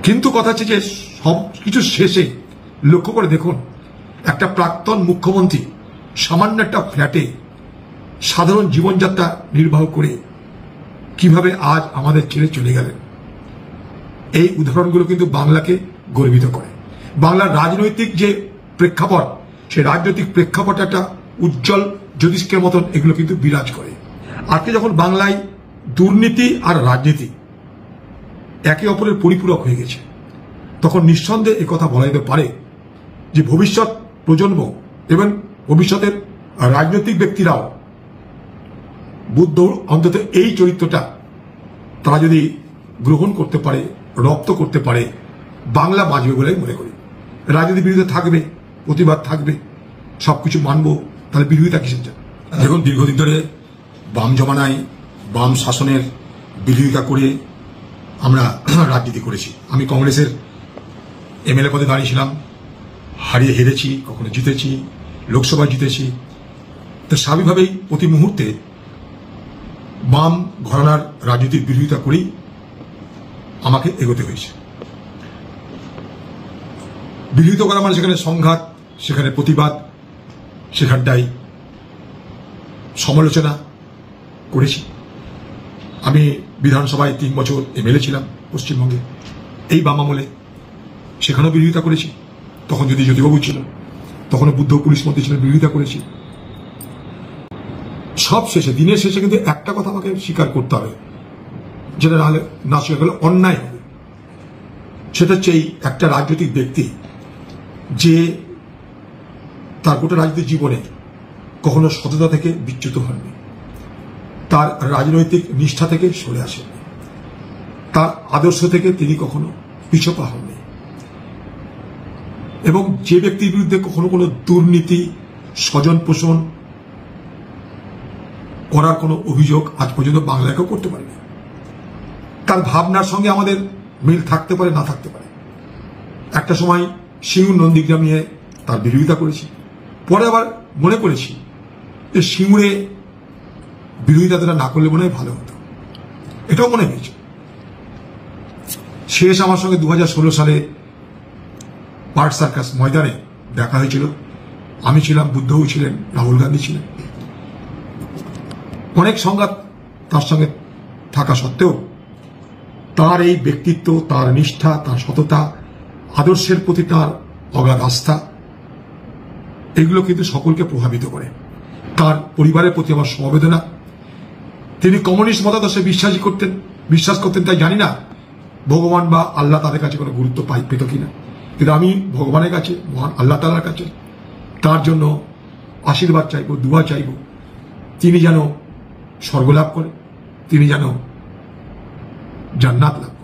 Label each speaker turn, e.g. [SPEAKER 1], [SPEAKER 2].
[SPEAKER 1] কিন্তু কথা হচ্ছে যে সবকিছু শেষে লক্ষ্য করে দেখুন, একটা প্রাক্তন মুখ্যমন্ত্রী সামান্য একটা ফ্ল্যাটে সাধারণ জীবনযাত্রা নির্বাহ করে কিভাবে আজ আমাদের ছেড়ে চলে গেলেন। এই উদাহরণগুলো কিন্তু বাংলাকে গর্বিত করে। বাংলার রাজনৈতিক যে প্রেক্ষাপট, সেই রাজনৈতিক প্রেক্ষাপট একটা উজ্জ্বল জ্যোতিষ্কের মতন এগুলো কিন্তু বিরাজ করে। আজকে যখন বাংলায় দুর্নীতি আর রাজনীতি একে অপরের পরিপূরক হয়ে গেছে, তখন নিঃসন্দেহে একথা বলা যেতে পারে যে ভবিষ্যৎ প্রজন্ম এবং ভবিষ্যতের রাজনৈতিক ব্যক্তিরাও বুদ্ধ অন্তত এই চরিত্রটা তারা যদি গ্রহণ করতে পারে, রপ্ত করতে পারে, বাংলা বাঁচবে বলে মনে করি। রাজনীতি বিরোধিতা থাকবে, প্রতিবাদ থাকবে, সবকিছু মানব, তাহলে বিরোধিতা কিসের জন্য? দেখুন, দীর্ঘদিন ধরে বাম জমানায় বাম শাসনের বিরোধিতা করে আমরা রাজনীতি করেছি। আমি কংগ্রেসের এমএলএ পদে দাঁড়িয়েছিলাম, হারিয়ে হেরেছি, কখনো জিতেছি, লোকসভায় জিতেছি। তো স্বাভাবিকভাবেই প্রতি মুহূর্তে বাম ঘরানার রাজনীতির বিরোধিতা করেই আমাকে এগোতে হয়েছে। বিরোধিতা করা মানে সেখানে সংঘাত, সেখানে প্রতিবাদ, সেখানটাই সমালোচনা করেছি। আমি বিধানসভায় 3 বছর এমএলএ ছিলাম পশ্চিমবঙ্গে, এই বাম আমলে, সেখানেও বিরোধিতা করেছি। তখন যদি জ্যোতিবাবু ছিল, তখনও বুদ্ধ পুলিশ মন্ত্রী ছিলেন, বিরোধিতা করেছি। সব শেষে, দিনের শেষে কিন্তু একটা কথা আমাকে স্বীকার করতে হবে, যেটা না স্বীকার করলে অন্যায় হবে। সেটা হচ্ছে এই একটা রাজনৈতিক ব্যক্তি যে তার গোটা রাজনৈতিক জীবনে কখনো সততা থেকে বিচ্যুত হননি, তার রাজনৈতিক নিষ্ঠা থেকে সরে আসেননি, তার আদর্শ থেকে তিনি কখনো পিছপা হননি, এবং যে ব্যক্তির বিরুদ্ধে কখনো কোনো দুর্নীতি, স্বজন পোষণ করার কোনো অভিযোগ আজ পর্যন্ত বাংলাকেও করতে পারেনি। তার ভাবনার সঙ্গে আমাদের মিল থাকতে পারে, না থাকতে পারে। একটা সময় সিঙ্গুর নন্দীগ্রাম নিয়ে তার বিরোধিতা করেছি, পরে আবার মনে করেছি যে সিঙ্গুরে বিরোধিতা না করলে মনে হয় ভালো হতো, এটাও মনে হয়েছে। শেষ আমার সঙ্গে 2016 সালে পার্ক সার্কাস ময়দানে দেখা হয়েছিল। আমি ছিলাম, বুদ্ধও ছিলেন, রাহুল গান্ধী ছিলেন। অনেক সংঘাত তার সঙ্গে থাকা সত্ত্বেও তার এই ব্যক্তিত্ব, তার নিষ্ঠা, তার সততা, আদর্শের প্রতি তার অগাধ আস্থা, এগুলো কিন্তু সকলকে প্রভাবিত করে। তার পরিবারের প্রতি আমার সমবেদনা। তিনি কমিউনিস্ট মতাদর্শে বিশ্বাস করতেন, তাই জানি না ভগবান বা আল্লাহ তাদের কাছে কোনো গুরুত্ব পেত কিনা, কিন্তু আমি ভগবানের কাছে, মহান আল্লাহ তাআলার কাছে তার জন্য আশীর্বাদ চাইব, দুয়া চাইব, তিনি যেন স্বর্গ লাভ করে, তিনি যেন জান্নাত লাভ করে।